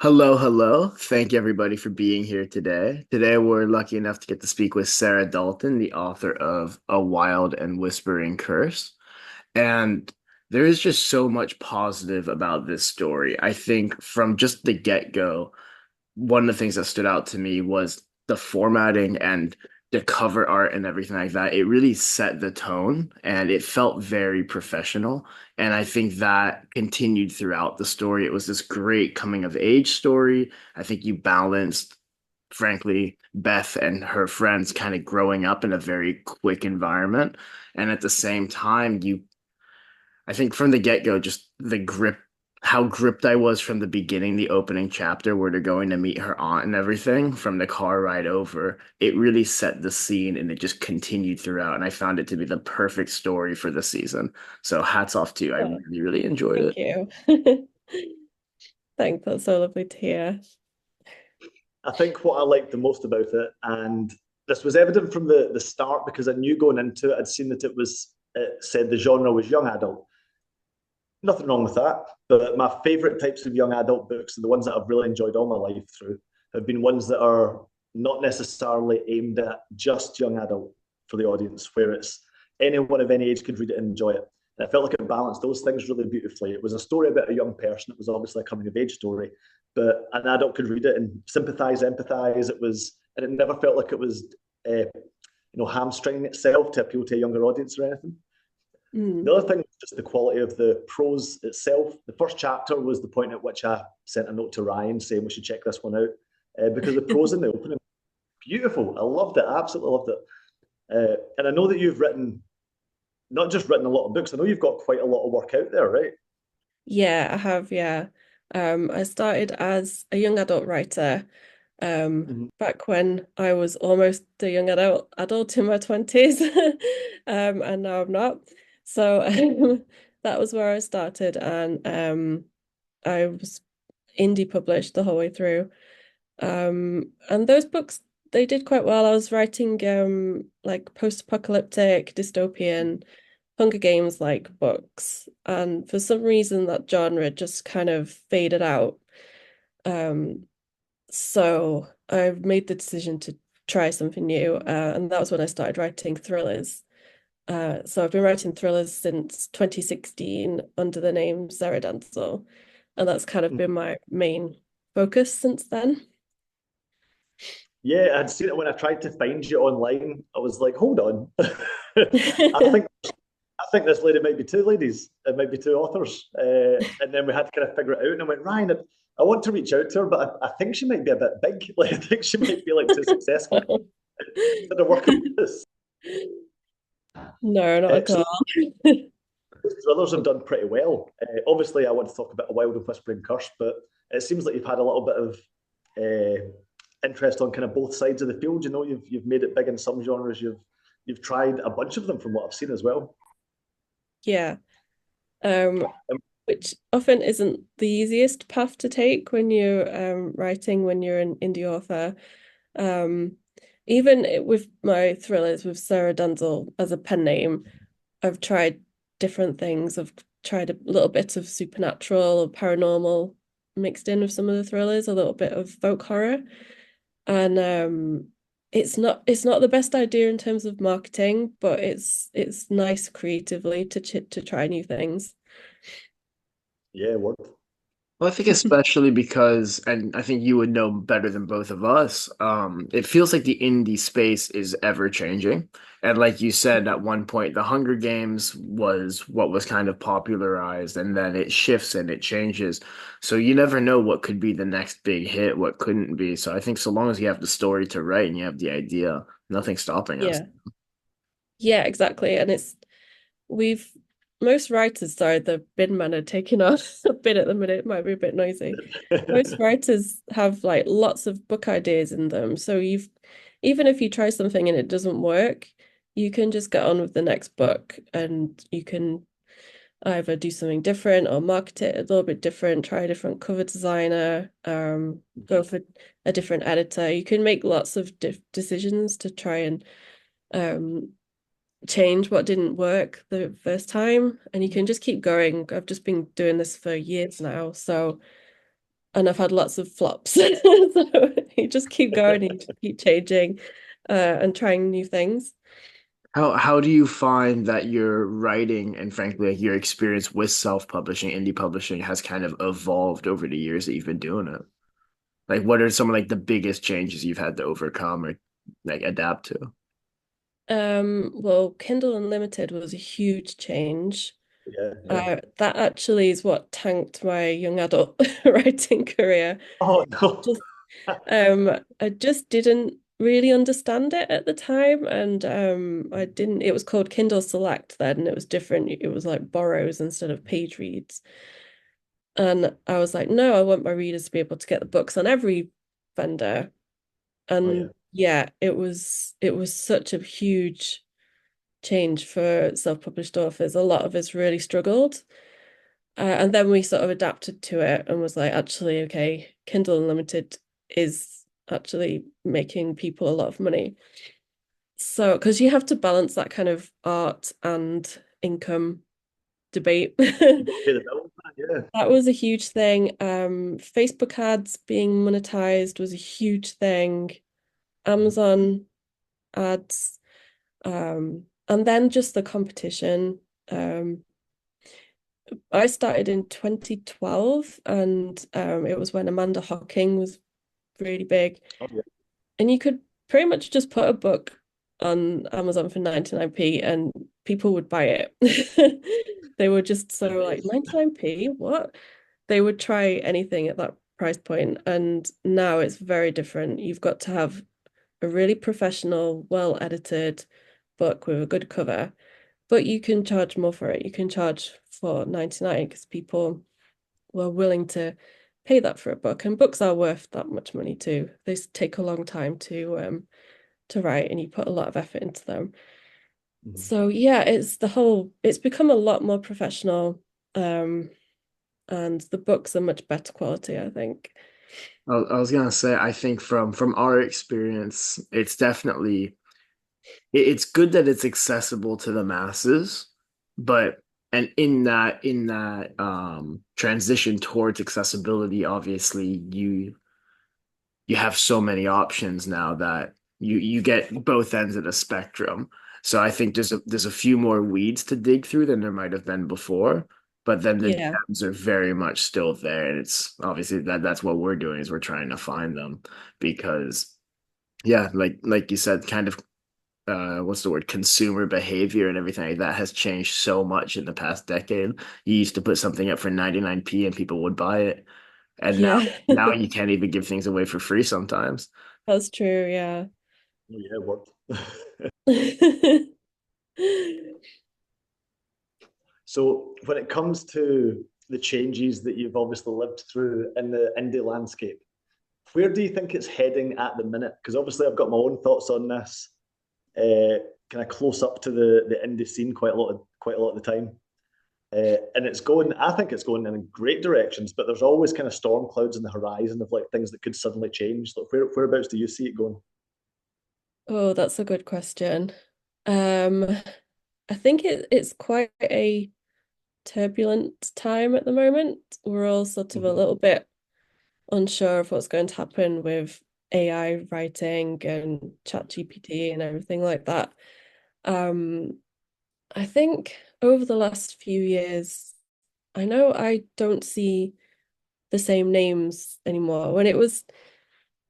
Hello, hello. Thank you everybody for being here today. Today we're lucky enough to get to speak with Sarah Dalton, the author of A Wild and Whispering Curse. And there is just so much positive about this story. I think from just the get-go, one of the things that stood out to me was the formatting and the cover art and everything like that. It really set the tone and it felt very professional. And I think that continued throughout the story. It was this great coming of age story. I think you balanced, frankly, Beth and her friends kind of growing up in a very quick environment. And at the same time, I think from the get-go, just how gripped I was from the beginning, the opening chapter where they're going to meet her aunt and everything from the car ride over, it really set the scene and it just continued throughout. And I found it to be the perfect story for the season. So hats off to you. I Oh, really, really enjoyed thank it. you. Thanks, that's so lovely to hear. I think what I liked the most about it, and this was evident from the start because I knew going into it, I'd seen that it said the genre was young adult. Nothing wrong with that. But my favourite types of young adult books are the ones that I've really enjoyed all my life through, have been ones that are not necessarily aimed at just young adult for the audience, where it's anyone of any age could read it and enjoy it. And I felt like it balanced those things really beautifully. It was a story about a young person. It was obviously a coming of age story, but an adult could read it and sympathize, empathize. And it never felt like it was, hamstringing itself to appeal to a younger audience or anything. The Mm. other thing was just the quality of the prose itself. The first chapter was the point at which I sent a note to Ryan saying we should check this one out because the prose in the opening, beautiful. I loved it. I absolutely loved it. And I know that you've not just written a lot of books. I know you've got quite a lot of work out there, right? Yeah, I have, yeah. I started as a young adult writer, Mhm. back when I was almost a young adult in my 20s. And now I'm not. So that was where I started, and I was indie published the whole way through. And those books, they did quite well. I was writing like post-apocalyptic, dystopian, Hunger Games like books, and for some reason that genre just kind of faded out. Um, so I made the decision to try something new, and that was when I started writing thrillers. So I've been writing thrillers since 2016 under the name Sarah Dalton, and that's kind of been my main focus since then. Yeah, I'd seen it when I tried to find you online. I was like, hold on. I think I think this lady might be two ladies. It might be two authors. And then we had to kind of figure it out. And I went, Ryan, I want to reach out to her, but I think she might be a bit big. Like, I think she might be like too successful to work with this. No, not at So all. the thrillers have done pretty well. Obviously, I want to talk about A Wild and Whispering Curse, but it seems like you've had a little bit of interest on kind of both sides of the field. You know, you've made it big in some genres. You've tried a bunch of them from what I've seen as well. Yeah. Um, Um, which often isn't the easiest path to take when you're writing, when you're an indie author. Um, with my thrillers with Sarah Dunzel as a pen name, I've tried different things. I've tried a little bit of supernatural or paranormal mixed in with some of the thrillers, a little bit of folk horror. And it's not the best idea in terms of marketing, but it's nice creatively to try new things. yeah, word. Well, I think especially because, and I think you would know better than both of us, it feels like the indie space is ever changing. And like you said, at one point, the Hunger Games was what was kind of popularized, and then it shifts and it changes. So you never know what could be the next big hit, what couldn't be. So I think so long as you have the story to write and you have the idea, nothing's stopping us. Yeah. Yeah, exactly. And it's we've most writers, sorry, the bin man are taking off a bit at the minute, it might be a bit noisy. Most writers have like lots of book ideas in them. So you've even if you try something and it doesn't work, you can just get on with the next book, and you can either do something different or market it a little bit different, try a different cover designer, go for a different editor. You can make lots of decisions to try and um change what didn't work the first time, and you can just keep going. I've just been doing this for years now, so and I've had lots of flops. So you just keep going, you just keep changing, and trying new things. How do you find that your writing and frankly like your experience with self-publishing, indie publishing has kind of evolved over the years that you've been doing it? Like what are some of like the biggest changes you've had to overcome or like adapt to? Well, Kindle Unlimited was a huge change. Yeah, yeah. That actually is what tanked my young adult writing career. Oh no. Just I just didn't really understand it at the time, and I didn't. It was called Kindle Select then, and it was different. It was like borrows instead of page reads, and I was like, no, I want my readers to be able to get the books on every vendor, Oh yeah. and yeah, it was such a huge change for self-published authors. A lot of us really struggled. And then we sort of adapted to it and was like, actually, okay, Kindle Unlimited is actually making people a lot of money. So, because you have to balance that kind of art and income debate. You got to pay the bill. Yeah. That was a huge thing. Facebook ads being monetized was a huge thing. Amazon ads, and then just the competition. I started in 2012, and it was when Amanda Hocking was really big. Oh yeah. And you could pretty much just put a book on Amazon for 99p and people would buy it. They were just so like Amazing. 99p, what? They would try anything at that price point. And now it's very different. You've got to have a really professional, well edited book with a good cover, but you can charge more for it. You can charge for 99 because people were willing to pay that for a book. And books are worth that much money too. They take a long time to write and you put a lot of effort into them. Mhm. So yeah, it's become a lot more professional. Um, and the books are much better quality, I think. I was gonna say, I think from our experience, it's definitely it's good that it's accessible to the masses, but and in that transition towards accessibility, obviously you have so many options now that you get both ends of the spectrum. So I think there's a few more weeds to dig through than there might have been before, but then the Yeah. gems are very much still there, and it's obviously that's what we're doing is we're trying to find them because yeah, like you said, kind of what's the word consumer behavior and everything like that has changed so much in the past decade. You used to put something up for 99p and people would buy it, and Yeah. now you can't even give things away for free sometimes. That's true, yeah. Oh yeah, it worked. So when it comes to the changes that you've obviously lived through in the indie landscape, where do you think it's heading at the minute? Because obviously I've got my own thoughts on this. Kind of close up to the indie scene quite a lot of the time. And it's going, I think it's going in great directions, but there's always kind of storm clouds in the horizon of like things that could suddenly change. So whereabouts do you see it going? Oh, that's a good question. Um, I think it's quite a turbulent time at the moment. We're all sort of a Mhm. little bit unsure of what's going to happen with AI writing and ChatGPT and everything like that. Um, I think over the last few years, I know I don't see the same names anymore. When it was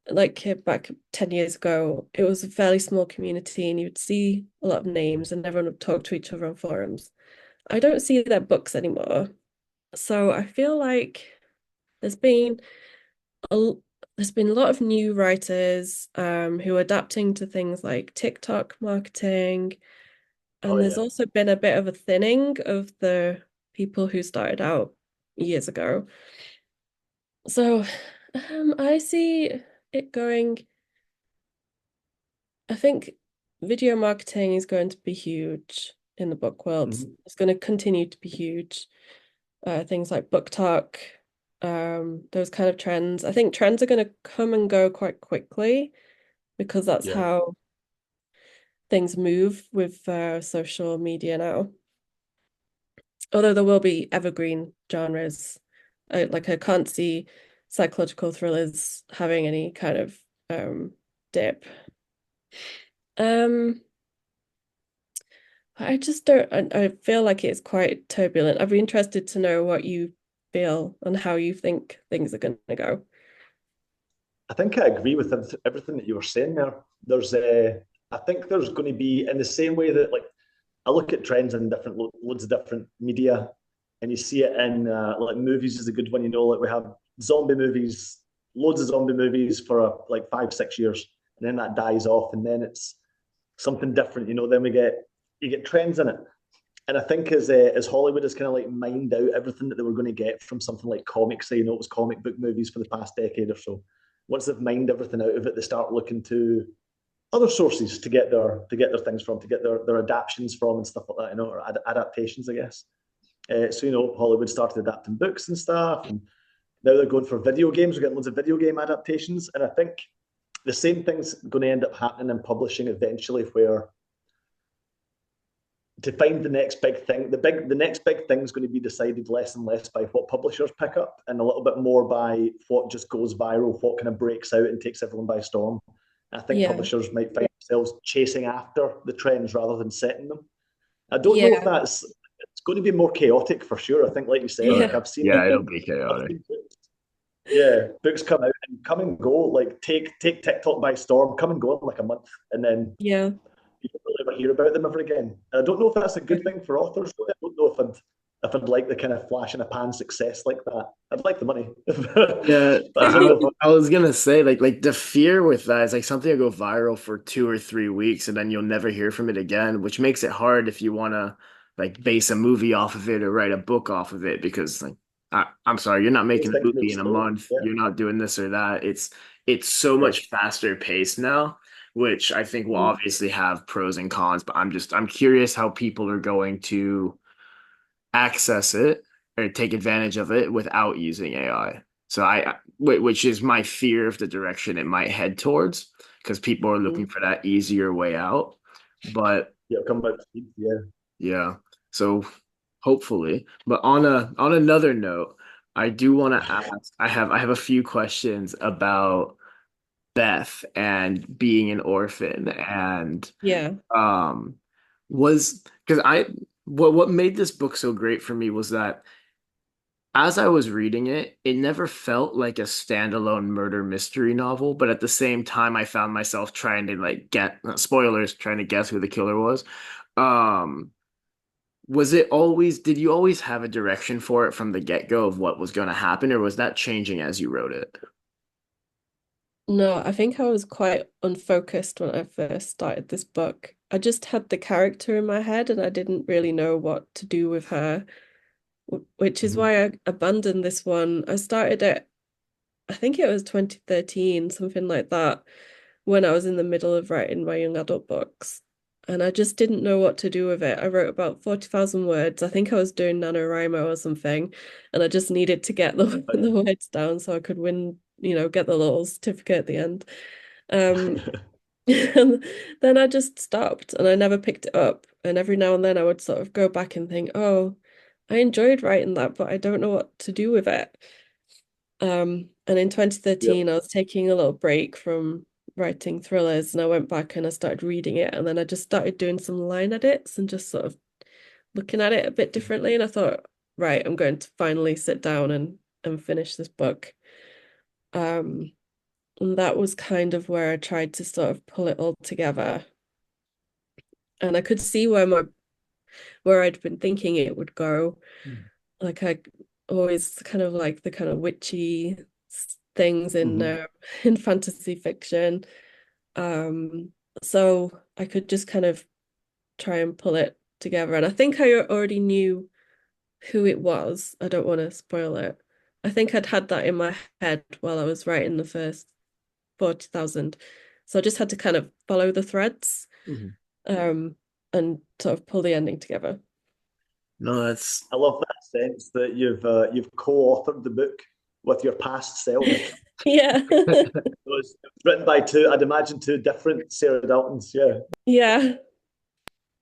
like back 10 years ago, it was a fairly small community and you'd see a lot of names and everyone would talk to each other on forums. I don't see their books anymore. So I feel like there's been a there's been a lot of new writers who are adapting to things like TikTok marketing, Oh and there's yeah. also been a bit of a thinning of the people who started out years ago. So I see it going. I think video marketing is going to be huge in the book world. Mhm. It's going to continue to be huge. Things like book talk, those kind of trends. I think trends are going to come and go quite quickly because that's Yeah. how things move with social media now. Although there will be evergreen genres. Like I can't see psychological thrillers having any kind of dip. Um, I just don't, I feel like it's quite turbulent. I'd be interested to know what you feel and how you think things are going to go. I think I agree with everything that you were saying there. I think there's going to be in the same way that like I look at trends in different loads of different media, and you see it in like movies is a good one. You know, like we have zombie movies, loads of zombie movies for like 5 6 years, and then that dies off, and then it's something different. You know, then we get you get trends in it, and I think as Hollywood has kind of like mined out everything that they were going to get from something like comics, say, you know, it was comic book movies for the past decade or so. Once they've mined everything out of it, they start looking to other sources to get their things from, to get their adaptations from and stuff like that, you know, or adaptations, I guess. So you know, Hollywood started adapting books and stuff, and now they're going for video games. We're getting loads of video game adaptations, and I think the same thing's going to end up happening in publishing eventually, where to find the next big thing, the next big thing is going to be decided less and less by what publishers pick up, and a little bit more by what just goes viral, what kind of breaks out and takes everyone by storm. I think Yeah. publishers might find themselves chasing after the trends rather than setting them. I don't know if Yeah. that's it's going to be more chaotic for sure. I think, like you said, like Yeah. Yeah, it'll be I've chaotic. seen yeah, books come out and come and go. Like take TikTok by storm, come and go in like a month, and then Yeah. you don't really ever hear about them ever again. And I don't know if that's a good thing for authors. I don't know if I'd like the kind of flash in a pan success like that. I'd like the money, Yeah, but I don't know. I was gonna say like the fear with that is like something will go viral for 2 or 3 weeks and then you'll never hear from it again, which makes it hard if you wanna like base a movie off of it or write a book off of it because like I'm sorry, you're not Those making a things move movie in a slow. month. Yeah, You're not doing this or that. It's so yeah. much faster paced now, which I think will Mm. obviously have pros and cons, but I'm curious how people are going to access it or take advantage of it without using AI. So which is my fear of the direction it might head towards, because people are looking Mm. for that easier way out. But Yeah, come back. Yeah. yeah, so hopefully. But on another note, I do want to ask, I have a few questions about Beth and being an orphan and Yeah. um was because I what made this book so great for me was that as I was reading it, it never felt like a standalone murder mystery novel, but at the same time, I found myself trying to like get spoilers, trying to guess who the killer was. Um, did you always have a direction for it from the get-go of what was going to happen, or was that changing as you wrote it? No, I think I was quite unfocused when I first started this book. I just had the character in my head and I didn't really know what to do with her, which is Mhm. why I abandoned this one. I started it, I think it was 2013, something like that, when I was in the middle of writing my young adult books. And I just didn't know what to do with it. I wrote about 40,000 words. I think I was doing NaNoWriMo or something. And I just needed to get the, Oh, the words down so I could win, get the little certificate at the end. Um, yeah. and then I just stopped and I never picked it up. And every now and then I would sort of go back and think, oh, I enjoyed writing that, but I don't know what to do with it. And in Yep. 2013, I was taking a little break from writing thrillers and I went back and I started reading it. And then I just started doing some line edits and just sort of looking at it a bit differently. And I thought, right, I'm going to finally sit down and finish this book. Um, and that was kind of where I tried to sort of pull it all together. And I could see where I'd been thinking it would go. Like I always kind of like the kind of witchy things in Mhm. in fantasy fiction. Um, so I could just kind of try and pull it together. And I think I already knew who it was. I don't want to spoil it. I think I'd had that in my head while I was writing the first 40,000. So I just had to kind of follow the threads, Mhm. um, and sort of pull the ending together. No, that's I love that sense that you've co-authored the book with your past self. Yeah. It was written by two, I'd imagine, two different Sarah Daltons. Yeah. Yeah.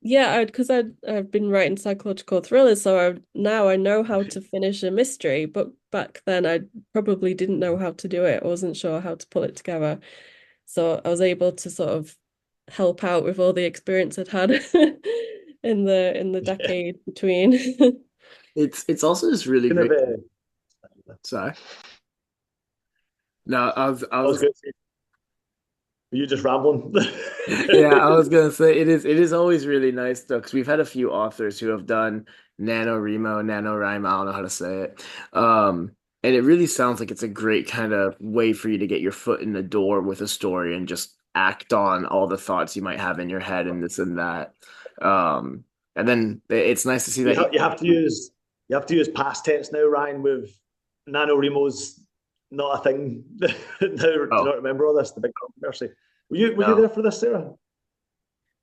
Yeah, because I've been writing psychological thrillers, so now I know how to finish a mystery. But back then I probably didn't know how to do it. I wasn't sure how to pull it together. So I was able to sort of help out with all the experience I'd had in the Yeah. decade between. It's also just really Kind of, great. Sorry. No, I I was was going to say, were you just rambling? yeah, I was gonna say it is always really nice though, because we've had a few authors who have done NaNoWriMo, NaNoWriMo, I don't know how to say it. And it really sounds like it's a great kind of way for you to get your foot in the door with a story and just act on all the thoughts you might have in your head and this and that. Um, and then it's nice to see that You have to use past tense now, Ryan. With NaNoWriMo's not a thing now. Do you oh not remember all this? The big controversy. Were you no. there for this, Sarah?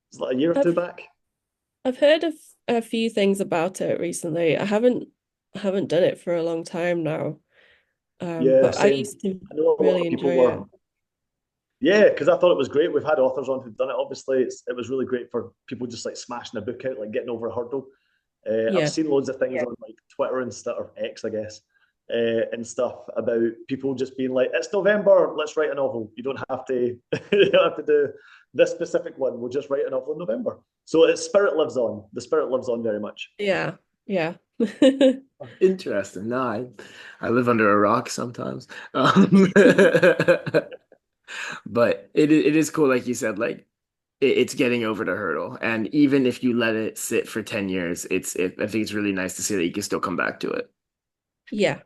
It's like a year or two I've back. I've heard of a few things about it recently. I haven't done it for a long time now. Yeah, But I same. used to I know a lot really of people enjoy were. it. Yeah, because I thought it was great. We've had authors on who've done it. Obviously, it was really great for people just like smashing a book out, like getting over a hurdle. I've Yeah. seen loads of things on like Twitter and stuff, or X, I guess, and stuff about people just being like, "It's November, let's write a novel. You don't have to, you don't have to do this specific one. We'll just write a novel in November." So its spirit lives on. The spirit lives on very much. Yeah. Yeah. Interesting. No, I live under a rock sometimes. But it is cool, like you said, like it's getting over the hurdle. And even if you let it sit for 10 years, I think it's really nice to see that you can still come back to it. Yeah.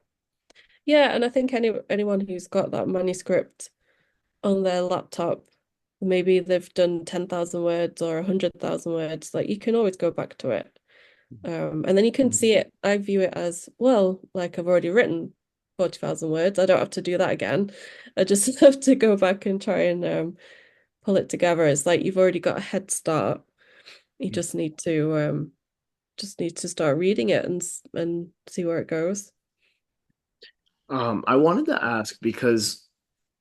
Yeah, and I think anyone who's got that manuscript on their laptop, maybe they've done 10,000 words or 100,000 words, like you can always go back to it. And then you can Mhm. see it. I view it as, well, like I've already written 40,000 words. I don't have to do that again. I just have to go back and try and pull it together. It's like you've already got a head start. You just need to start reading it and see where it goes. I wanted to ask because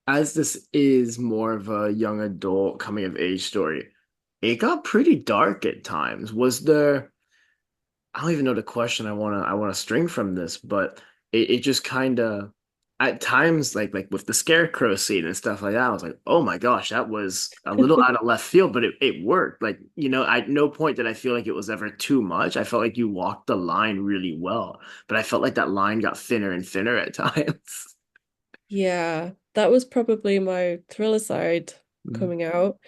as this is more of a young adult coming of age story, it got pretty dark at times. Was there I don't even know the question I wanna string from this, but it just kind of at times like with the scarecrow scene and stuff like that, I was like, oh my gosh, that was a little out of left field, but it worked. Like, at no point did I feel like it was ever too much. I felt like you walked the line really well, but I felt like that line got thinner and thinner at times. Yeah, that was probably my thriller side Mhm. coming out.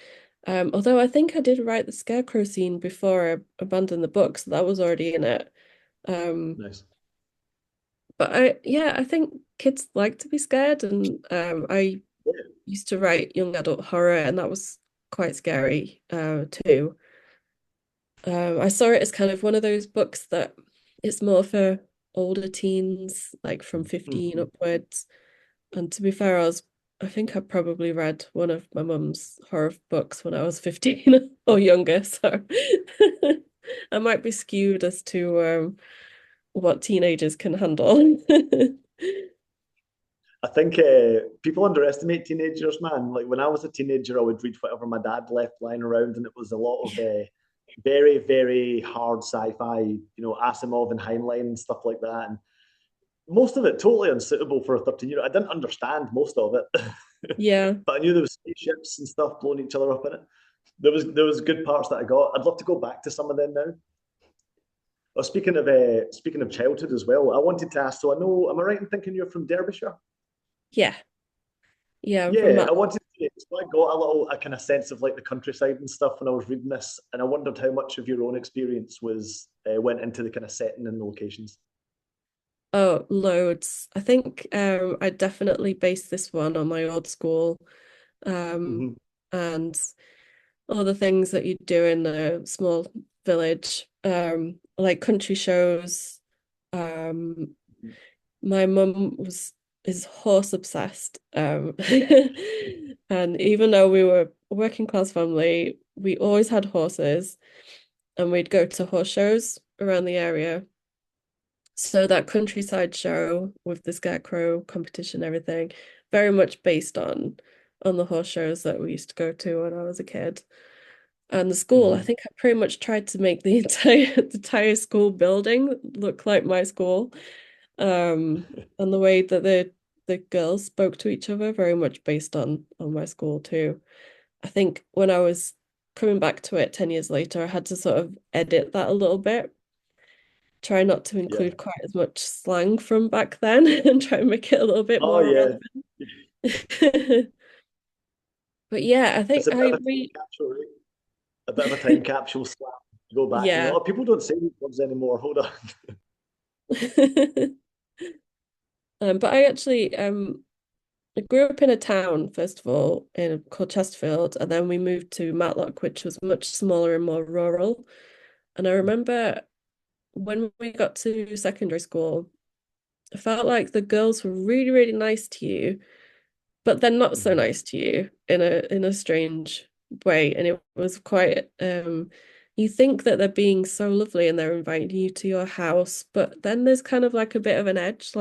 Although I think I did write the scarecrow scene before I abandoned the book, so that was already in it. Um, Nice. but yeah, I think kids like to be scared, and I used to write young adult horror, and that was quite scary, too. I saw it as kind of one of those books that it's more for older teens, like from 15 Mhm. upwards. And to be fair, I think I probably read one of my mum's horror books when I was 15 or younger, so I might be skewed as to what teenagers can handle. I think people underestimate teenagers, man. Like when I was a teenager, I would read whatever my dad left lying around, and it was a lot of very, very hard sci-fi, Asimov and Heinlein and stuff like that. And most of it totally unsuitable for a 13-year-old. I didn't understand most of it, Yeah, but I knew there was spaceships and stuff blowing each other up in it. There was good parts that I got. I'd love to go back to some of them now. Well, speaking of childhood as well, I wanted to ask. So I know, am I right in thinking you're from Derbyshire? yeah, yeah. I'm from Yeah, that. I wanted to. So I got a kind of sense of like the countryside and stuff when I was reading this, and I wondered how much of your own experience was went into the kind of setting and the locations. Oh, loads. I think I definitely based this one on my old school, um, Hmm. and all the things that you do in a small village, like country shows. Um, my mum was is horse obsessed. And even though we were a working class family, we always had horses and we'd go to horse shows around the area. So that countryside show with the scarecrow competition, everything, very much based on the horse shows that we used to go to when I was a kid. And the school, I Hmm. think I pretty much tried to make the entire school building look like my school. And the way that the girls spoke to each other very much based on my school too. I think when I was coming back to it 10 years later, I had to sort of edit that a little bit, try not to Yeah. include quite as much slang from back then and try and make it a little bit Oh more yeah. relevant. But yeah, I It's think a bit of I a time re capsule, right? A bit of a time capsule slap. You go back and you're yeah. like, oh, people don't say these words anymore. Hold on. But I actually I grew up in a town, first of all, in called Chesterfield, and then we moved to Matlock, which was much smaller and more rural. And I remember when we got to secondary school, I felt like the girls were really, really nice to you, but then not so Mhm. nice to you in a strange way. And it was quite you think that they're being so lovely and they're inviting you to your house, but then there's kind of like a bit of an edge,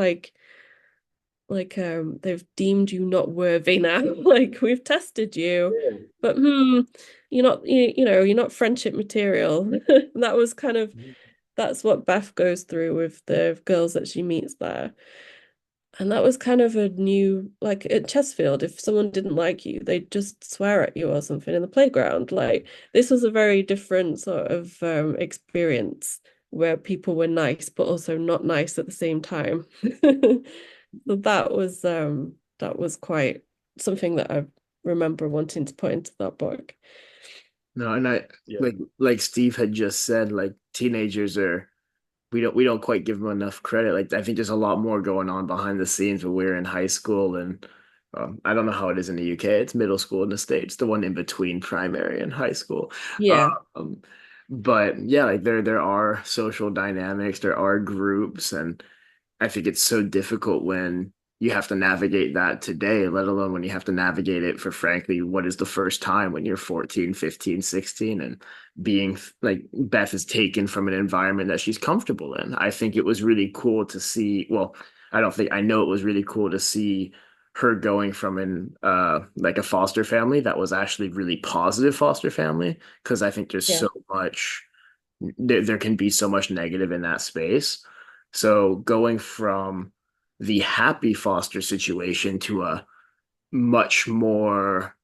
they've deemed you not worthy now. Like we've tested you, Yeah. but you're not you're not friendship material. That was kind of Mhm. that's what Beth goes through with the girls that she meets there. And that was kind of a new, like at Chesterfield, if someone didn't like you, they'd just swear at you or something in the playground. Like this was a very different sort of experience where people were nice, but also not nice at the same time. So that was quite something that I remember wanting to put into that book. No, and I Yeah. like Steve had just said, like teenagers are we don't quite give them enough credit. Like I think there's a lot more going on behind the scenes when we're in high school and I don't know how it is in the UK. It's middle school in the States, the one in between primary and high school. Yeah, Um, but yeah, like there are social dynamics, there are groups, and I think it's so difficult when you have to navigate that today, let alone when you have to navigate it for frankly what is the first time when you're 14, 15, 16, and being like Beth is taken from an environment that she's comfortable in. I think it was really cool to see, well, I don't think I know it was really cool to see her going from an like a foster family that was actually really positive foster family because I think there's yeah, so much there can be so much negative in that space. So going from the happy foster situation to a much more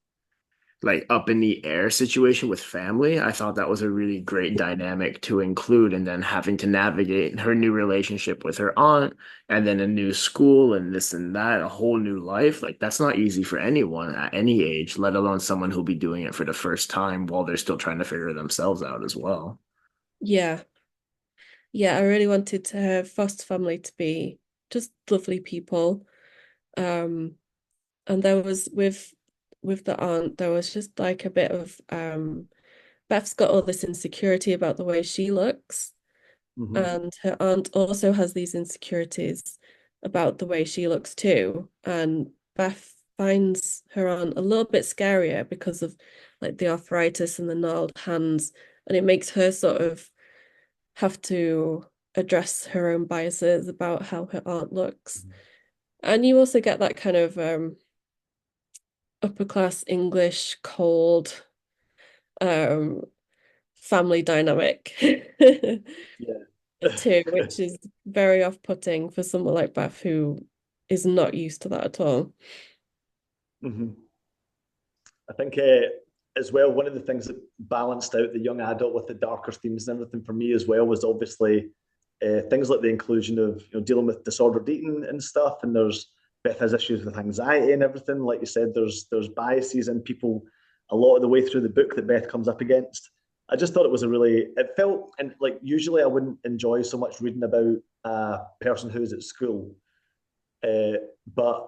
like up in the air situation with family, I thought that was a really great dynamic to include. And then having to navigate her new relationship with her aunt and then a new school and this and that, a whole new life. Like that's not easy for anyone at any age, let alone someone who'll be doing it for the first time while they're still trying to figure themselves out as well. yeah, yeah. I really wanted to have foster family to be just lovely people. Um, and there was with the aunt, there was just like a bit of Beth's got all this insecurity about the way she looks, Mhm. and her aunt also has these insecurities about the way she looks too. And Beth finds her aunt a little bit scarier because of like the arthritis and the gnarled hands, and it makes her sort of have to address her own biases about how her aunt looks. And you also get that kind of upper class English cold um family dynamic Yeah. too, which is very off-putting for someone like Beth who is not used to that at all. Mhm. I think as well, one of the things that balanced out the young adult with the darker themes and everything for me as well was obviously things like the inclusion of dealing with disordered eating and stuff. And there's Beth has issues with anxiety and everything. Like you said, there's biases in people a lot of the way through the book that Beth comes up against. I just thought it was a really it felt and like usually I wouldn't enjoy so much reading about a person who's at school uh, but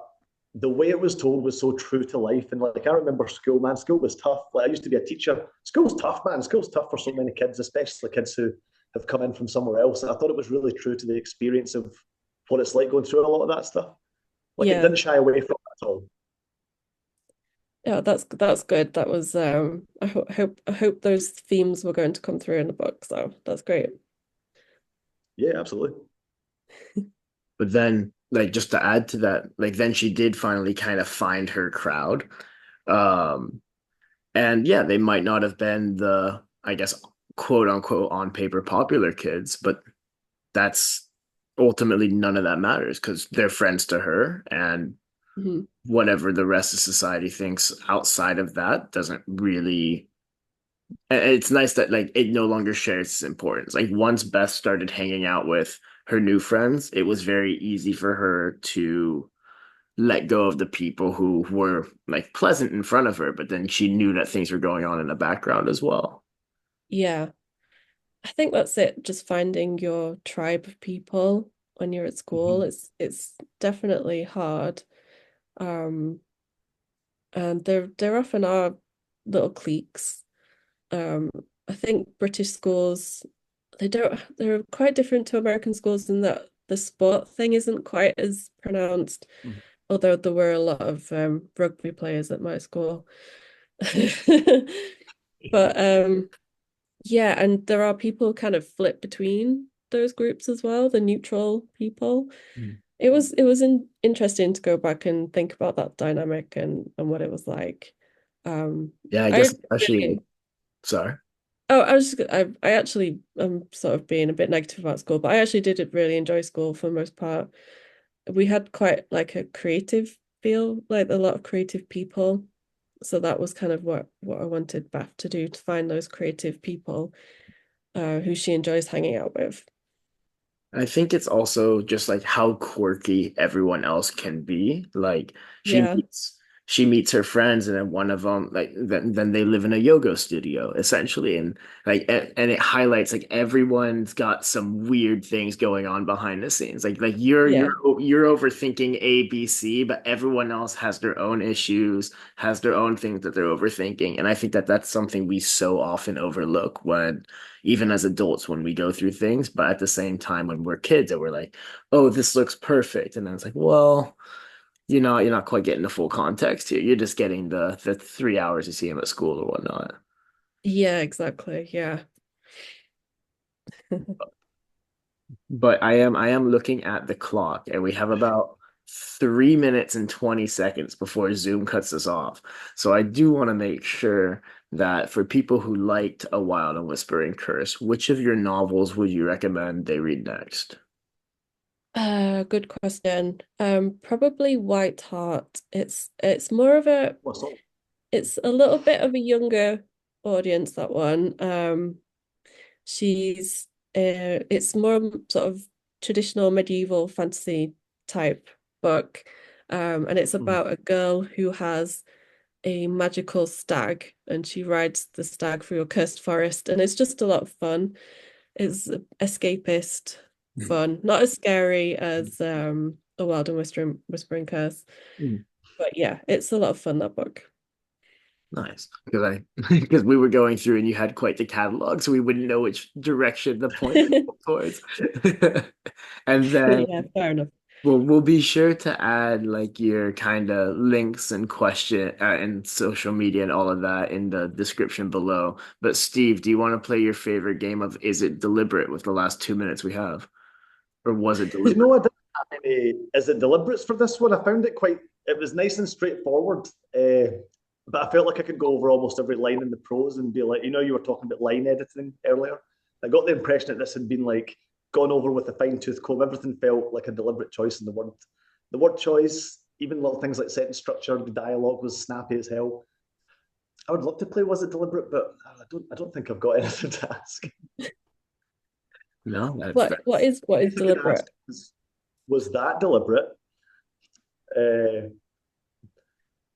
the way it was told was so true to life. And like I remember school, man, school was tough. Like I used to be a teacher. School's tough, man. School's tough for so many kids, especially kids who have come in from somewhere else. And I thought it was really true to the experience of what it's like going through a lot of that stuff. Like it Yeah. didn't shy away from it at all. Yeah, that's good. That was I hope those themes were going to come through in the book, so that's great. Yeah, absolutely. But then, like, just to add to that, like, then she did finally kind of find her crowd. Um, and yeah, they might not have been the, I guess, quote unquote, on paper popular kids, but that's ultimately none of that matters because they're friends to her, and Mhm. whatever the rest of society thinks outside of that doesn't really. It's nice that like it no longer shares its importance. Like once Beth started hanging out with her new friends, it was very easy for her to let go of the people who were like pleasant in front of her, but then she knew that things were going on in the background as well. Yeah, I think that's it. Just finding your tribe of people when you're at school. Mhm. It's definitely hard. Um, and there often are little cliques. Um, I think British schools they're quite different to American schools in that the sport thing isn't quite as pronounced, Mhm. although there were a lot of rugby players at my school. But yeah, and there are people kind of flip between those groups as well, the neutral people. Mhm. It was interesting to go back and think about that dynamic and what it was like. Yeah, I I guess especially really sorry. Oh, I was just, I actually am sort of being a bit negative about school, but I actually did really enjoy school for the most part. We had quite like a creative feel, like a lot of creative people. So that was kind of what I wanted Beth to do, to find those creative people who she enjoys hanging out with. I think it's also just like how quirky everyone else can be. Like she Yeah, meets she meets her friends, and then one of them like then they live in a yoga studio essentially, and like and it highlights like everyone's got some weird things going on behind the scenes. Like yeah, you're overthinking A, B, C, but everyone else has their own issues, has their own things that they're overthinking, and I think that that's something we so often overlook when even as adults when we go through things, but at the same time when we're kids and we're like, oh, this looks perfect. And then it's like, well, you're not quite getting the full context here. You're just getting the 3 hours you see him at school or whatnot. yeah, exactly. Yeah. But I am looking at the clock and we have about 3 minutes and 20 seconds before Zoom cuts us off. So I do want to make sure that for people who liked A Wild and Whispering Curse, which of your novels would you recommend they read next? Good question. Probably White Heart. It's more of a What's up? it's a little bit of a younger audience, that one. She's it's more sort of traditional medieval fantasy type book. And it's Mhm. about a girl who has a magical stag and she rides the stag through a cursed forest, and it's just a lot of fun. It's escapist fun, not as scary as A Wild and Whispering Curse. Mhm. But yeah, it's a lot of fun, that book. Nice, because I because we were going through and you had quite the catalog, so we wouldn't know which direction the point would go towards. And then Yeah, fair enough. we'll be sure to add like your kind of links and question and social media and all of that in the description below. But Steve, do you want to play your favorite game of Is It Deliberate with the last 2 minutes we have, or was it Do you deliberate? know I didn't have any? Is it deliberates for this one? I found it quite. It was nice and straightforward, but I felt like I could go over almost every line in the prose and be like, you were talking about line editing earlier. I got the impression that this had been like gone over with a fine tooth comb. Everything felt like a deliberate choice in the word choice, even little things like sentence structure. The dialogue was snappy as hell. I would love to play Was It Deliberate, but I don't think I've got anything to ask. No, that's What I is guess I could ask, deliberate? was that deliberate? Uh,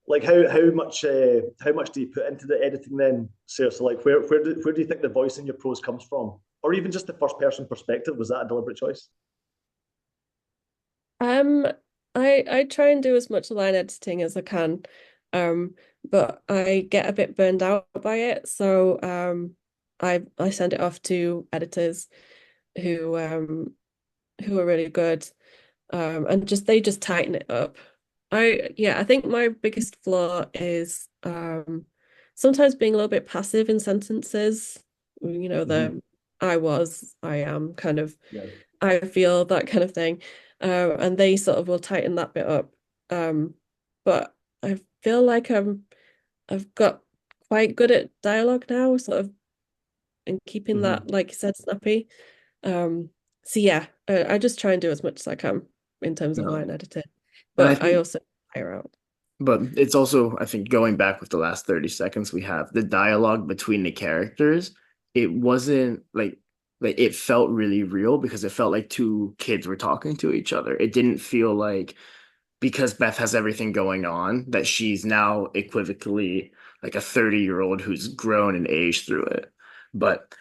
like how much do you put into the editing then? So like where do you think the voice in your prose comes from, or even just the first person perspective? Was that a deliberate choice? Um, I try and do as much line editing as I can, um, but I get a bit burned out by it. So I send it off to editors who um who are really good, and just they just tighten it up. I think my biggest flaw is sometimes being a little bit passive in sentences. Mm-hmm. The I am kind of, Yeah. I feel, that kind of thing. And they sort of will tighten that bit up. But I feel like I've got quite good at dialogue now, sort of, and keeping Mm-hmm. that, like you said, snappy. Um, so yeah, I just try and do as much as I can in terms of No. line editing, And I but I think, also hire out. but it's also, I think, going back with the last 30 seconds we have, the dialogue between the characters, it wasn't like it felt really real because it felt like two kids were talking to each other. It didn't feel like because Beth has everything going on that she's now equivocally like a 30-year-old who's grown and aged through it. But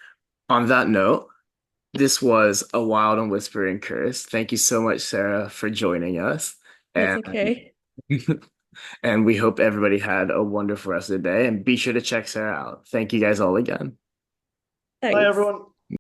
on that note, this was a wild and whispering curse. Thank you so much, Sarah, for joining us. That's And okay. and we hope everybody had a wonderful rest of the day. And be sure to check Sarah out. Thank you guys all again. Bye, Thanks. everyone.